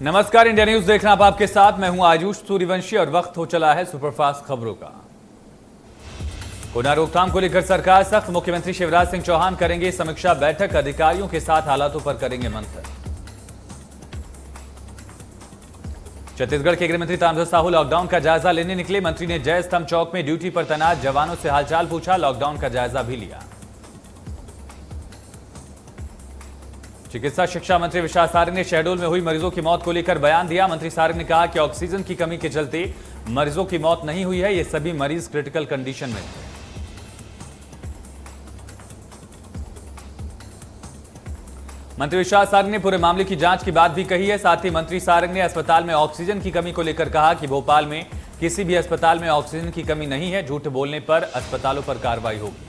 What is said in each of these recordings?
नमस्कार, India news देखना आप आपके साथ। मैं हूं आयुष सूर्यवंशी और वक्त हो चला है सुपरफास्ट खबरों का। कोरोना रोकथाम को लेकर सरकार सख्त। मुख्यमंत्री शिवराज सिंह चौहान करेंगे समीक्षा बैठक, अधिकारियों के साथ हालातों पर करेंगे मंथन। छत्तीसगढ़ के गृहमंत्री ताम्रध्वज साहू लॉकडाउन का जायजा लेने निकले। मंत्री ने जय स्तंभ चौक में ड्यूटी पर तैनात जवानों से हालचाल पूछा, लॉकडाउन का जायजा भी लिया। चिकित्सा शिक्षा मंत्री विशाल सारंग ने शहडोल में हुई मरीजों की मौत को लेकर बयान दिया। मंत्री सारंग ने कहा कि ऑक्सीजन की कमी के चलते मरीजों की मौत नहीं हुई है, ये सभी मरीज क्रिटिकल कंडीशन में थे। मंत्री विशाल सारंग ने पूरे मामले की जांच की बात भी कही है। साथ ही मंत्री सारंग ने अस्पताल में ऑक्सीजन की कमी को लेकर कहा कि भोपाल में किसी भी अस्पताल में ऑक्सीजन की कमी नहीं है, झूठ बोलने पर अस्पतालों पर कार्रवाई होगी।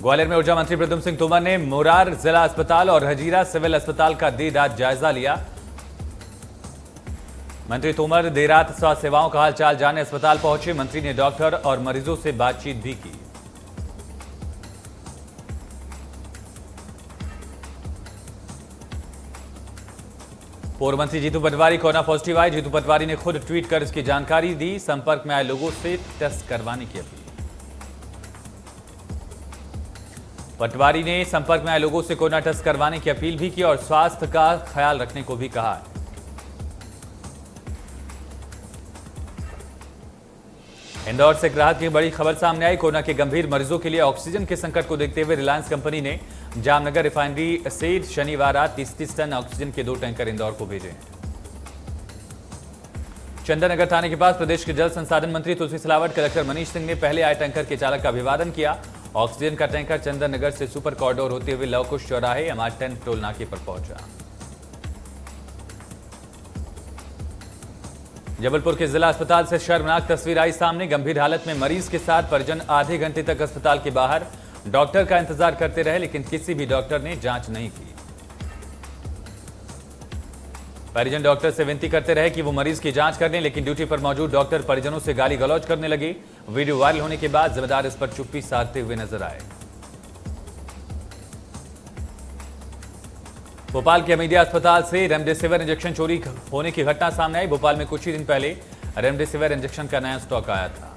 ग्वालियर में ऊर्जा मंत्री प्रद्युम्न सिंह तोमर ने मोरार जिला अस्पताल और हजीरा सिविल अस्पताल का देर रात जायजा लिया। मंत्री तोमर देर रात स्वास्थ्य सेवाओं का हालचाल जानने अस्पताल पहुंचे। मंत्री ने डॉक्टर और मरीजों से बातचीत भी की। पूर्व मंत्री जीतू पटवारी कोरोना पॉजिटिव आए। जीतू पटवारी ने खुद ट्वीट कर इसकी जानकारी दी। संपर्क में आए लोगों से टेस्ट करवाने की अपील। पटवारी ने संपर्क में आए लोगों से कोरोना टेस्ट करवाने की अपील भी की और स्वास्थ्य का ख्याल रखने को भी कहा है। इंदौर से एक राहत की बड़ी खबर सामने आई। कोरोना के गंभीर मरीजों के लिए ऑक्सीजन के संकट को देखते हुए रिलायंस कंपनी ने जामनगर रिफाइनरी से शनिवार रात 30 टन ऑक्सीजन के 2 टैंकर इंदौर को भेजे हैं। चंदननगर थाने के पास प्रदेश के जल संसाधन मंत्री तुलसी सिलावट, कलेक्टर मनीष सिंह ने पहले आए टैंकर के चालक का अभिवादन किया। ऑक्सीजन का टैंकर चंदननगर से सुपर कॉरिडोर होते हुए लवकुश चौराहे MR10 टोल नाके पर पहुंचा। जबलपुर के जिला अस्पताल से शर्मनाक तस्वीर आई सामने। गंभीर हालत में मरीज के साथ परिजन आधे घंटे तक अस्पताल के बाहर डॉक्टर का इंतजार करते रहे, लेकिन किसी भी डॉक्टर ने जांच नहीं की। परिजन डॉक्टर से विनती करते रहे कि वो मरीज की जांच कर लें, लेकिन ड्यूटी पर मौजूद डॉक्टर परिजनों से गाली गलौज करने लगे। वीडियो वायरल होने के बाद जिम्मेदार इस पर चुप्पी साधते हुए नजर आए। भोपाल के हमीदिया अस्पताल से रेमडेसिविर इंजेक्शन चोरी होने की घटना सामने आई। भोपाल में कुछ ही दिन पहले रेमडेसिविर इंजेक्शन का नया स्टॉक आया था।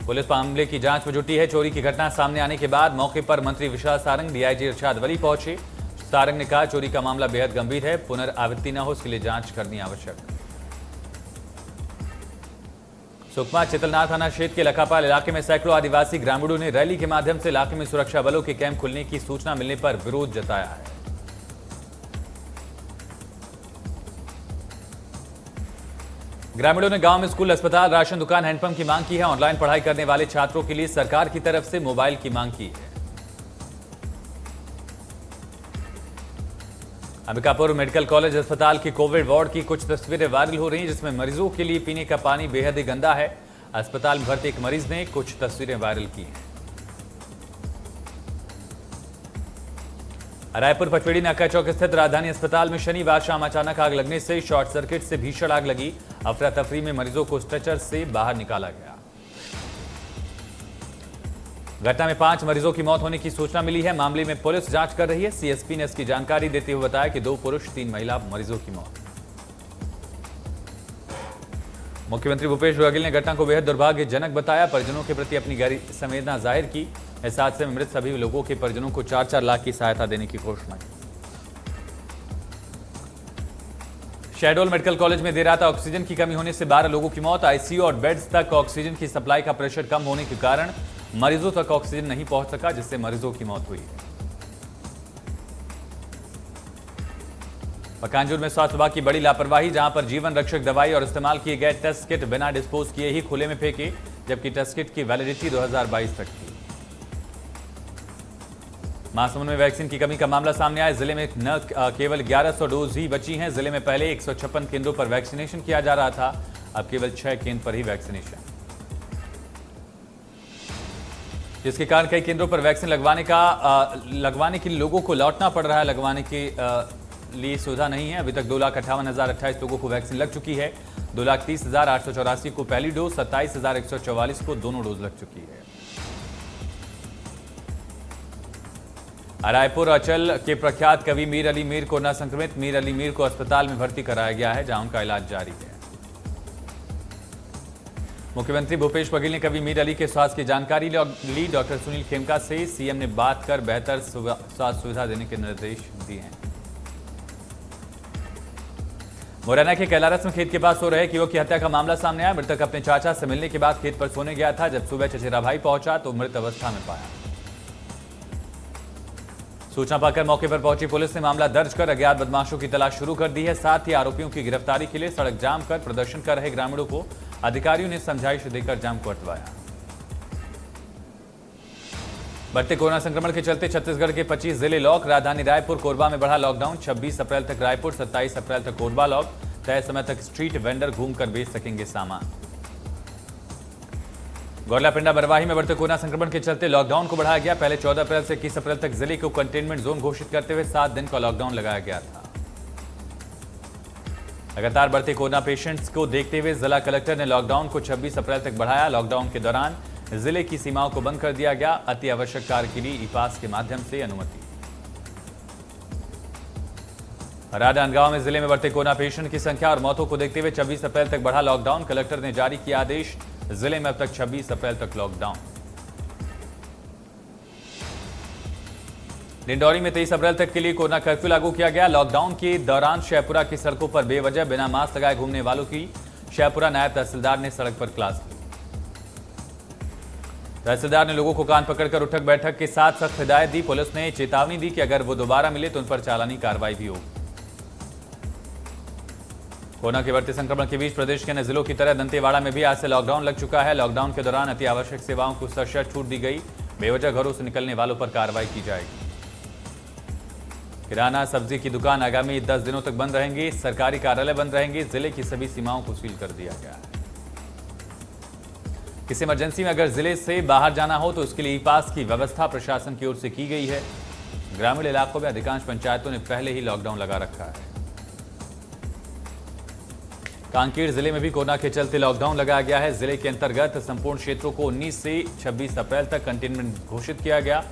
पुलिस मामले की जांच में जुटी है। चोरी की घटना सामने आने के बाद मौके पर मंत्री विशाल सारंग, डीआईजी इरशाद वली पहुंचे। सारंग ने कहा चोरी का मामला बेहद गंभीर है, पुनरावृत्ति न हो इसके लिए जांच करनी आवश्यक। सुकमा चितलनार थाना क्षेत्र के लखापाल इलाके में सैकड़ों आदिवासी ग्रामीणों ने रैली के माध्यम से इलाके में सुरक्षा बलों के कैंप खुलने की सूचना मिलने पर विरोध जताया है। ग्रामीणों ने गांव में स्कूल, अस्पताल, राशन दुकान, हैंडपंप की मांग की है। ऑनलाइन पढ़ाई करने वाले छात्रों के लिए सरकार की तरफ से मोबाइल की मांग की है। अंबिकापुर मेडिकल कॉलेज अस्पताल की कोविड वार्ड की कुछ तस्वीरें वायरल हो रही हैं, जिसमें मरीजों के लिए पीने का पानी बेहद ही गंदा है। अस्पताल में भर्ती एक मरीज ने कुछ तस्वीरें वायरल की हैं। रायपुर पचपेड़ी नाका चौक स्थित राजधानी अस्पताल में शनिवार शाम अचानक आग लगने से शॉर्ट सर्किट से भीषण आग लगी। अफरा तफरी में मरीजों को स्ट्रेचर से बाहर निकाला गया। घटना में 5 मरीजों की मौत होने की सूचना मिली है। मामले में पुलिस जांच कर रही है। सीएसपी ने इसकी जानकारी देते हुए बताया कि 2 पुरुष 3 महिला मरीजों की मौत। मुख्यमंत्री भूपेश बघेल ने घटना को बेहद दुर्भाग्यजनक बताया। परिजनों के प्रति अपनी गहरी संवेदना जाहिर की। इस हादसे में मृत सभी लोगों के परिजनों को 4-4 लाख की सहायता देने की घोषणा की। शहडोल मेडिकल कॉलेज में देर रात ऑक्सीजन की कमी होने से 12 लोगों की मौत। आईसीयू और बेड्स तक ऑक्सीजन की सप्लाई का प्रेशर कम होने के कारण मरीजों तक ऑक्सीजन नहीं पहुंच सका, जिससे मरीजों की मौत हुई है। पकांजूर में स्वास्थ्य विभाग की बड़ी लापरवाही, जहां पर जीवन रक्षक दवाई और इस्तेमाल किए गए टेस्ट किट बिना डिस्पोज किए ही खुले में फेंके, जबकि टेस्ट किट की वैलिडिटी 2022 तक थी। महासमुंद में वैक्सीन की कमी का मामला सामने आया। जिले में न केवल 1100 डोज ही बची हैं। जिले में पहले 156 केंद्रों पर वैक्सीनेशन किया जा रहा था, अब केवल 6 केंद्र पर ही वैक्सीनेशन, जिसके कारण कई केंद्रों पर वैक्सीन लगवाने के लिए लोगों को लौटना पड़ रहा है। लगवाने के लिए सुविधा नहीं है। अभी तक 2,58,028 लोगों को वैक्सीन लग चुकी है। 2,30,884 को पहली डोज, 27,144 को दोनों डोज लग चुकी है। रायपुर अचल के प्रख्यात कवि मीर अली मीर कोरोना संक्रमित। मीर अली मीर को अस्पताल में भर्ती कराया गया है, जहां उनका इलाज जारी है। मुख्यमंत्री भूपेश बघेल ने कवि मीर अली के स्वास्थ्य की जानकारी ली। डॉक्टर सुनील खेमका से सीएम ने बात कर बेहतर स्वास्थ्य सुविधा देने के निर्देश दिए हैं। मुरैना के कैलारस में खेत के पास सो रहे एक युवक की हत्या का मामला सामने आया। मृतक अपने चाचा से मिलने के बाद खेत पर सोने गया था। जब सुबह चचेरा भाई पहुंचा तो मृत अवस्था में पाया। सूचना पाकर मौके पर पहुंची पुलिस ने मामला दर्ज कर अज्ञात बदमाशों की तलाश शुरू कर दी है। साथ ही आरोपियों की गिरफ्तारी के लिए सड़क जाम कर प्रदर्शन कर रहे ग्रामीणों को अधिकारियों ने समझाइश देकर जाम को हटवाया। बढ़ते कोरोना संक्रमण के चलते छत्तीसगढ़ के 25 जिले लॉक। राजधानी रायपुर कोरबा में बढ़ा लॉकडाउन। 26 अप्रैल तक रायपुर, 27 अप्रैल तक कोरबा लॉक। तय समय तक स्ट्रीट वेंडर घूमकर बेच सकेंगे सामान। गौरलापिंडा बरवाही में बढ़ते कोरोना संक्रमण के चलते लॉकडाउन को बढ़ाया गया। पहले 14 अप्रैल से 21 अप्रैल तक जिले को कंटेनमेंट जोन घोषित करते हुए 7 दिन का लॉकडाउन लगाया गया था। लगातार बढ़ते कोरोना पेशेंट्स को देखते हुए जिला कलेक्टर ने लॉकडाउन को 26 अप्रैल तक बढ़ाया। लॉकडाउन के दौरान जिले की सीमाओं को बंद कर दिया गया। अति आवश्यक कार्य के लिए ई पास के माध्यम से अनुमति। राजनांदगांव में जिले में बढ़ते कोरोना पेशेंट की संख्या और मौतों को देखते हुए 26 अप्रैल तक बढ़ा लॉकडाउन। कलेक्टर ने जारी किया आदेश। जिले में अब तक 26 अप्रैल तक लॉकडाउन। डिंडौरी में 23 अप्रैल तक के लिए कोरोना कर्फ्यू लागू किया गया। लॉकडाउन के दौरान शहपुरा की सड़कों पर बेवजह बिना मास्क लगाए घूमने वालों की शहपुरा नायब तहसीलदार ने सड़क पर क्लास ली। तहसीलदार ने लोगों को कान पकड़कर उठक बैठक के साथ सख्त हिदायत दी। पुलिस ने चेतावनी दी कि अगर वो दोबारा मिले तो उन पर चालानी कार्रवाई भी होगी। कोरोना के बढ़ते संक्रमण के बीच प्रदेश के अन्य जिलों की तरह दंतेवाड़ा में भी आज से लॉकडाउन लग चुका है। लॉकडाउन के दौरान अति आवश्यक सेवाओं को सशर्त छूट दी गई। बेवजह घरों से निकलने वालों पर कार्रवाई की जाएगी। किराना सब्जी की दुकान आगामी 10 दिनों तक बंद रहेंगी। सरकारी कार्यालय बंद रहेंगे। जिले की सभी सीमाओं को सील कर दिया गया है। किसी इमरजेंसी में अगर जिले से बाहर जाना हो तो उसके लिए ई पास की व्यवस्था प्रशासन की ओर से की गई है। ग्रामीण इलाकों में अधिकांश पंचायतों ने पहले ही लॉकडाउन लगा रखा है। कांकेर जिले में भी कोरोना के चलते लॉकडाउन लगाया गया है। जिले के अंतर्गत संपूर्ण क्षेत्रों को 19 से 26 अप्रैल तक कंटेनमेंट घोषित किया गया।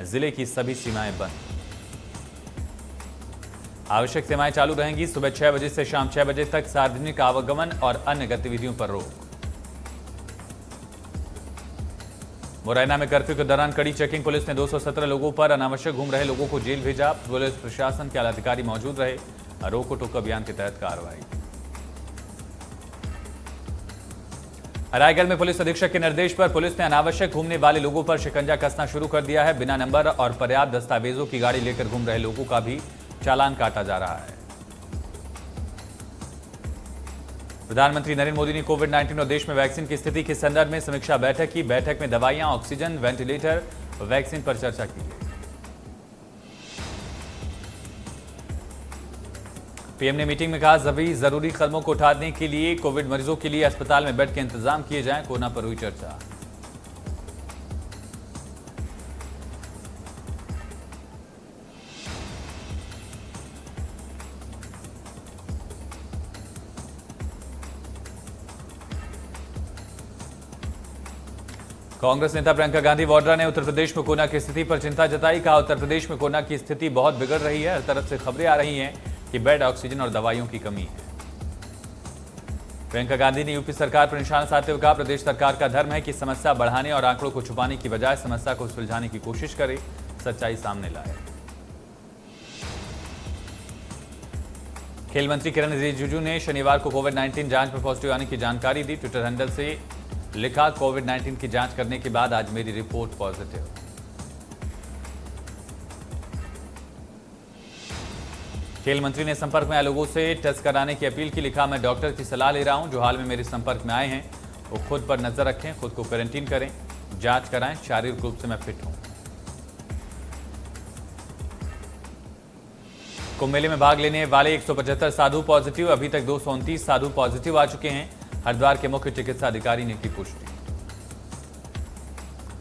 जिले की सभी सीमाएं बंद। आवश्यक सेवाएं चालू रहेंगी। सुबह 6 बजे से शाम 6 बजे तक सार्वजनिक आवागमन और अन्य गतिविधियों पर रोक। मुरैना में कर्फ्यू के दौरान कड़ी चेकिंग। पुलिस ने 217 लोगों पर अनावश्यक घूम रहे लोगों को जेल भेजा। पुलिस प्रशासन के आला अधिकारी मौजूद रहे। रोको टोको अभियान के तहत कार्रवाई। रायगढ़ में पुलिस अधीक्षक के निर्देश पर पुलिस ने अनावश्यक घूमने वाले लोगों पर शिकंजा कसना शुरू कर दिया है। बिना नंबर और पर्याप्त दस्तावेजों की गाड़ी लेकर घूम रहे लोगों का भी चालान काटा जा रहा है। प्रधानमंत्री नरेंद्र मोदी ने कोविड-19 और देश में वैक्सीन की स्थिति के संदर्भ में समीक्षा बैठक की। बैठक में दवाइयां, ऑक्सीजन, वेंटिलेटर, वैक्सीन पर चर्चा की गई। पीएम ने मीटिंग में कहा सभी जरूरी कदमों को उठाने के लिए कोविड मरीजों के लिए अस्पताल में बेड के इंतजाम किए जाएं। कोरोना पर हुई चर्चा। कांग्रेस नेता प्रियंका गांधी वाड्रा ने उत्तर प्रदेश में कोरोना की स्थिति पर चिंता जताई। कहा उत्तर प्रदेश में कोरोना की स्थिति बहुत बिगड़ रही है। हर तरफ से खबरें आ रही हैं कि बेड, ऑक्सीजन और दवाइयों की कमी है। प्रियंका गांधी ने यूपी सरकार पर निशाना साधते हुए कहा प्रदेश सरकार का धर्म है कि समस्या बढ़ाने और आंकड़ों को छुपाने की बजाय समस्या को सुलझाने की कोशिश करे, सच्चाई सामने लाए। खेल मंत्री किरण रिजिजू ने शनिवार को कोविड-19 जांच में पॉजिटिव आने की जानकारी दी। ट्विटर हैंडल से लिखा कोविड-19 की जांच करने के बाद आज मेरी रिपोर्ट पॉजिटिव। खेल मंत्री ने संपर्क में आए लोगों से टेस्ट कराने की अपील की। लिखा मैं डॉक्टर की सलाह ले रहा हूं जो हाल में मेरे संपर्क में आए हैं वो खुद पर नजर रखें, खुद को क्वारंटीन करें, जांच कराएं, शारीरिक रूप से मैं फिट हूं। कुंभ मेले में भाग लेने वाले 175 साधु पॉजिटिव। अभी तक 229 साधु पॉजिटिव आ चुके हैं। हरिद्वार के मुख्य चिकित्सा अधिकारी ने की पुष्टि।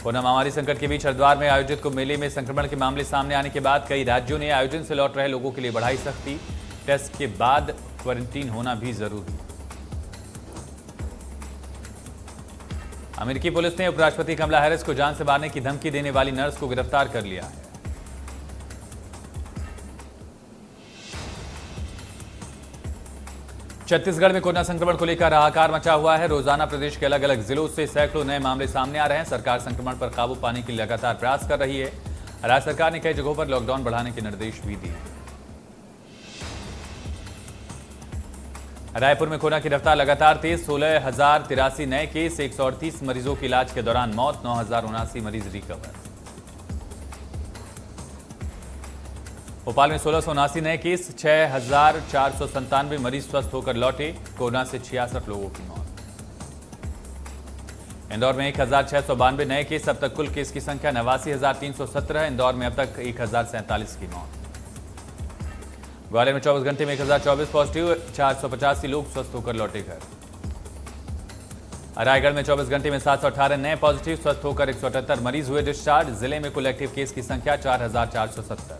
कोरोना महामारी संकट के बीच हरिद्वार में आयोजित कुंभ मेले में संक्रमण के मामले सामने आने के बाद कई राज्यों ने आयोजन से लौट रहे लोगों के लिए बढ़ाई सख्ती। टेस्ट के बाद क्वारंटीन होना भी जरूरी। अमेरिकी पुलिस ने उपराष्ट्रपति कमला हैरिस को जान से मारने की धमकी देने वाली नर्स को गिरफ्तार कर लिया है। छत्तीसगढ़ में कोरोना संक्रमण को लेकर हाहाकार मचा हुआ है। रोजाना प्रदेश के अलग अलग जिलों से सैकड़ों नए मामले सामने आ रहे हैं। सरकार संक्रमण पर काबू पाने के लिए लगातार प्रयास कर रही है। राज्य सरकार ने कई जगहों पर लॉकडाउन बढ़ाने के निर्देश भी दिए। रायपुर में कोरोना की रफ्तार लगातार तेज। 16,083 नए केस, 138 मरीजों की इलाज के दौरान मौत, 9,079 मरीज रिकवर। भोपाल में 1679 नए केस, 6,497 मरीज स्वस्थ होकर लौटे। कोरोना से 66 लोगों की मौत। इंदौर में 1,692 नए केस, अब तक कुल केस की संख्या 89,317 है। इंदौर में अब तक 1,047 की मौत। ग्वालियर में 24 घंटे में 1,024 पॉजिटिव, 485 लोग स्वस्थ होकर लौटे घर। रायगढ़ में 24 घंटे में 718 नए पॉजिटिव, स्वस्थ होकर 178 मरीज हुए डिस्चार्ज। जिले में कुल एक्टिव केस की संख्या 4,470।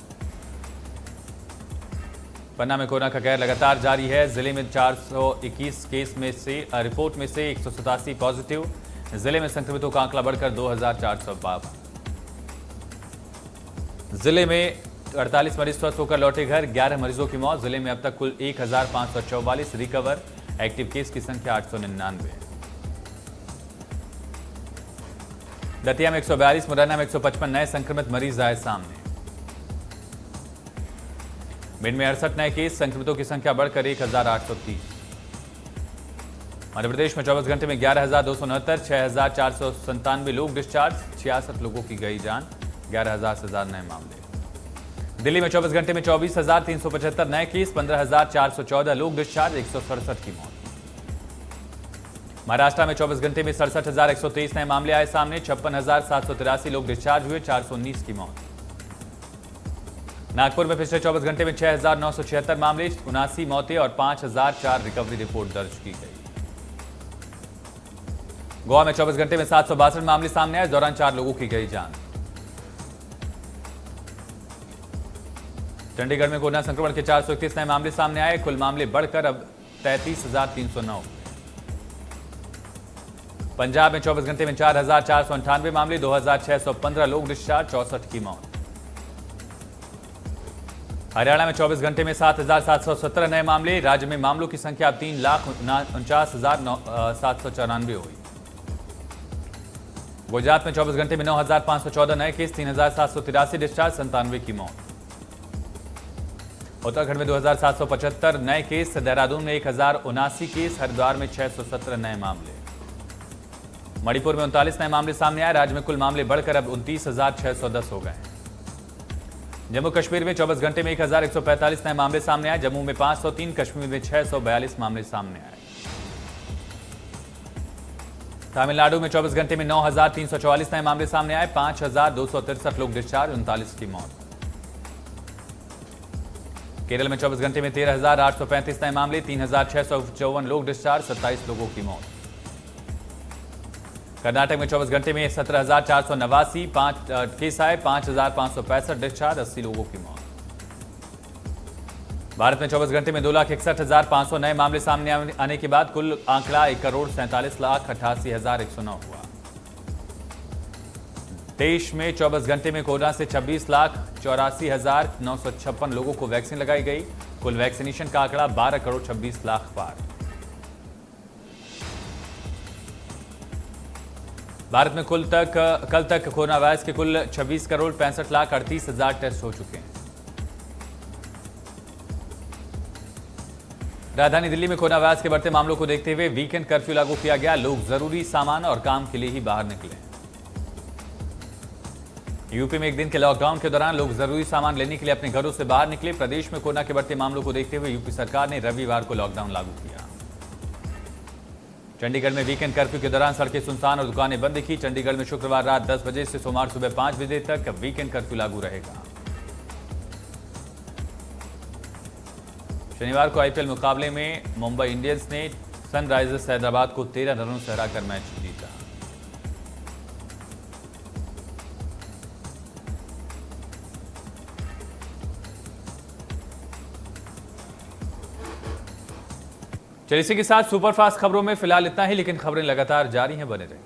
पन्ना में कोरोना का कहर लगातार जारी है। जिले में 421 केस में से रिपोर्ट में से 187 पॉजिटिव। जिले में संक्रमितों का आंकड़ा बढ़कर 2,452। जिले में 48 मरीज स्वस्थ होकर लौटे घर। 11 मरीजों की मौत। जिले में अब तक कुल 1,544 रिकवर। एक्टिव केस की संख्या 899। दतिया में 142, मुरैना में 155 नए संक्रमित मरीज आए सामने। भिंड में 68 नए केस, संक्रमितों की संख्या बढ़कर 1,830। मध्य प्रदेश में 24 घंटे में 11,269, 6,497 लोग डिस्चार्ज, 66 लोगों की गई जान। 11,000 से ज्यादा नए मामले। दिल्ली में 24 घंटे में 24,375 नए केस, 15,414 लोग डिस्चार्ज, 167 की मौत। महाराष्ट्र में 24 घंटे में 67,123 नए मामले आए सामने, 56,783 लोग डिस्चार्ज हुए, 419 की मौत। नागपुर में पिछले 24 घंटे में 6,976 मामले, 79 मौतें और 5,004 रिकवरी रिपोर्ट दर्ज की गई। गोवा में 24 घंटे में 762 मामले सामने आए, इस दौरान 4 लोगों की गई जान। चंडीगढ़ में कोरोना संक्रमण के 431 नए मामले सामने आए, कुल मामले बढ़कर अब 33,309। पंजाब में 24 घंटे में 4,498 मामले, 2,615 लोग डिस्चार्ज, 64 की मौत। हरियाणा में 24 घंटे में 7,717 नए मामले, राज्य में मामलों की संख्या अब 3,49,794 हुई। गुजरात में 24 घंटे में 9,514 नए केस, 3,783 डिस्चार्ज, 97 की मौत। उत्तराखंड में 2,775 नए केस, देहरादून में 1,079 केस, हरिद्वार में 617 नए मामले। मणिपुर में 39 नए मामले सामने आए, राज्य में कुल मामले बढ़कर अब 29,610 हो गए। जम्मू कश्मीर में 24 घंटे में 1,145 नए मामले सामने आए, जम्मू में 503, कश्मीर में 642 मामले सामने आए। तमिलनाडु में 24 घंटे में 9,344 नए मामले सामने आए, 5,263 लोग डिस्चार्ज, 39 की मौत। केरल में 24 घंटे में 13,835 नए मामले, 3,654 लोग डिस्चार्ज, 27 लोगों की मौत। कर्नाटक में 24 घंटे में 17,489 केस आए, 5,565 डिस्चार्ज, 80 लोगों की मौत। भारत में 24 घंटे में 2,61,500 नए मामले सामने आने के बाद कुल आंकड़ा 1,47,88,109 हुआ। देश में 24 घंटे में कोरोना से 26,84,956 लोगों को वैक्सीन लगाई गई। कुल वैक्सीनेशन का आंकड़ा 12,26,00,000 पार। भारत में कल तक कोरोना वायरस के कुल 26,65,38,000 टेस्ट हो चुके हैं। राजधानी दिल्ली में कोरोना वायरस के बढ़ते मामलों को देखते हुए वीकेंड कर्फ्यू लागू किया गया। लोग जरूरी सामान और काम के लिए ही बाहर निकले। यूपी में एक दिन के लॉकडाउन के दौरान लोग जरूरी सामान लेने के लिए अपने घरों से बाहर निकले। प्रदेश में कोरोना के बढ़ते मामलों को देखते हुए यूपी सरकार ने रविवार को लॉकडाउन लागू किया। चंडीगढ़ में वीकेंड कर्फ्यू के दौरान सड़कें सुनसान और दुकानें बंद दिखी। चंडीगढ़ में शुक्रवार रात 10 बजे से सोमवार सुबह 5 बजे तक वीकेंड कर्फ्यू लागू रहेगा। शनिवार को आईपीएल मुकाबले में मुंबई इंडियंस ने सनराइजर्स हैदराबाद को 13 रनों से हराकर मैच जीता। चलिए इसी के साथ सुपरफास्ट खबरों में फिलहाल इतना ही, लेकिन खबरें लगातार जारी हैं, बने रहें।